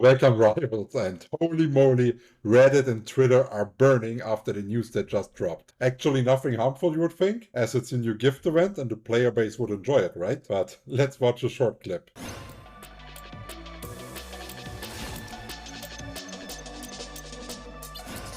Welcome, rivals, and holy moly, Reddit and Twitter are burning after the news that just dropped. Actually, nothing harmful, you would think, as it's a new gift event and the player base would enjoy it, right? But let's watch a short clip.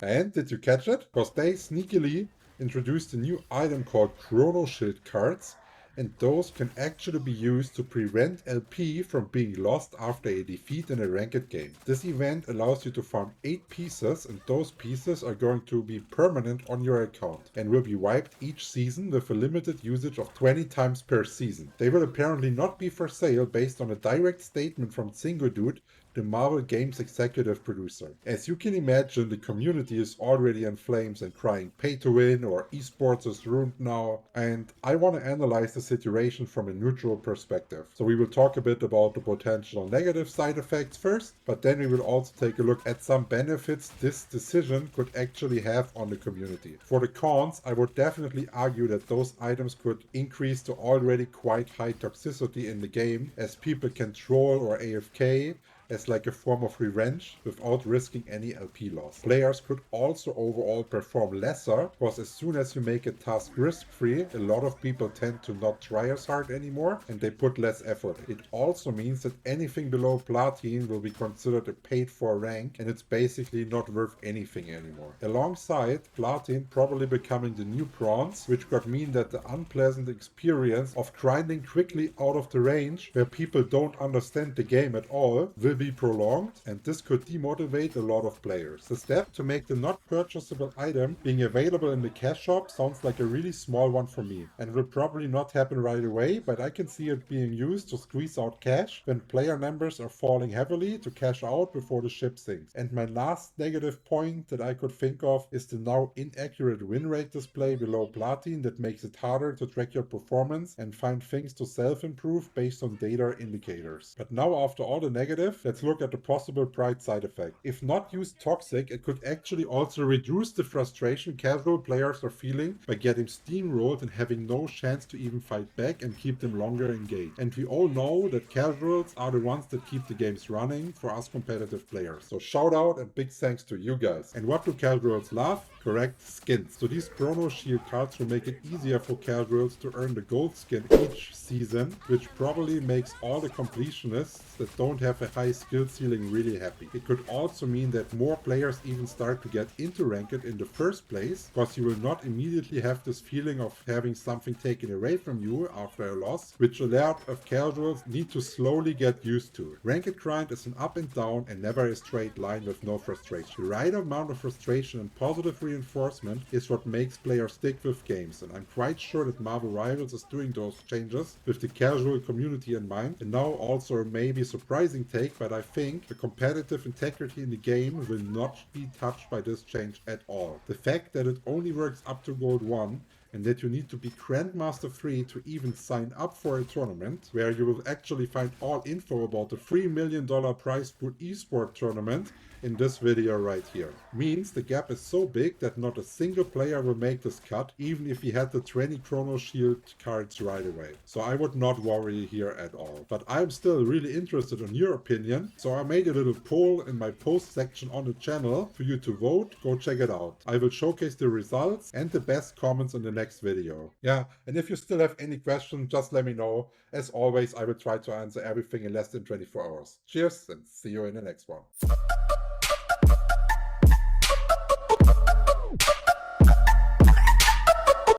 And did you catch it? Because they sneakily introduced a new item called Chrono Shield Cards, and those can actually be used to prevent LP from being lost after a defeat in a ranked game. This event allows you to farm 8 pieces, and those pieces are going to be permanent on your account and will be wiped each season with a limited usage of 20 times per season. They will apparently not be for sale based on a direct statement from Dude, the Marvel Games executive producer. As you can imagine, the community is already in flames and crying pay to win or esports is ruined now, and I want to analyze the situation from a neutral perspective. So we will talk a bit about the potential negative side effects first, but then we will also take a look at some benefits this decision could actually have on the community. For the cons, I would definitely argue that those items could increase the already quite high toxicity in the game, as people can troll or AFK as like a form of revenge without risking any LP loss. Players could also overall perform lesser, because as soon as you make a task risk-free, a lot of people tend to not try as hard anymore and they put less effort. It also means that anything below Platin will be considered a paid-for rank and it's basically not worth anything anymore. Alongside, Platin probably becoming the new Bronze, which could mean that the unpleasant experience of grinding quickly out of the range where people don't understand the game at all will be prolonged, and this could demotivate a lot of players. The step to make the not purchasable item being available in the cash shop sounds like a really small one for me, and will probably not happen right away, but I can see it being used to squeeze out cash when player numbers are falling heavily to cash out before the ship sinks. And my last negative point that I could think of is the now inaccurate win rate display below Platin that makes it harder to track your performance and find things to self-improve based on data indicators. But now, after all the negative, let's look at the possible bright side effect. If not used toxic, it could actually also reduce the frustration casual players are feeling by getting steamrolled and having no chance to even fight back and keep them longer engaged. And we all know that casuals are the ones that keep the games running for us competitive players. So shout out and big thanks to you guys. And what do casuals love? Correct, skins. So these Chrono Shield cards will make it easier for casuals to earn the gold skin each season, which probably makes all the completionists that don't have a high skill ceiling really happy. It could also mean that more players even start to get into ranked in the first place, because you will not immediately have this feeling of having something taken away from you after a loss, which a lot of casuals need to slowly get used to. Ranked grind is an up and down and never a straight line with no frustration. The right amount of frustration and positive reinforcement is what makes players stick with games, and I'm quite sure that Marvel Rivals is doing those changes with the casual community in mind. And now also a maybe surprising take, but I think the competitive integrity in the game will not be touched by this change at all. The fact that it only works up to Gold 1 and that you need to be Grandmaster 3 to even sign up for a tournament, where you will actually find all info about the $3 million prize pool esport tournament in this video right here. Means the gap is so big that not a single player will make this cut, even if he had the 20 Chrono Shield cards right away. So I would not worry here at all. But I'm still really interested in your opinion, so I made a little poll in my post section on the channel for you to vote. Go check it out. I will showcase the results and the best comments in the next video. Yeah, and if you still have any questions, just let me know. As always, I will try to answer everything in less than 24 hours. Cheers and see you in the next one.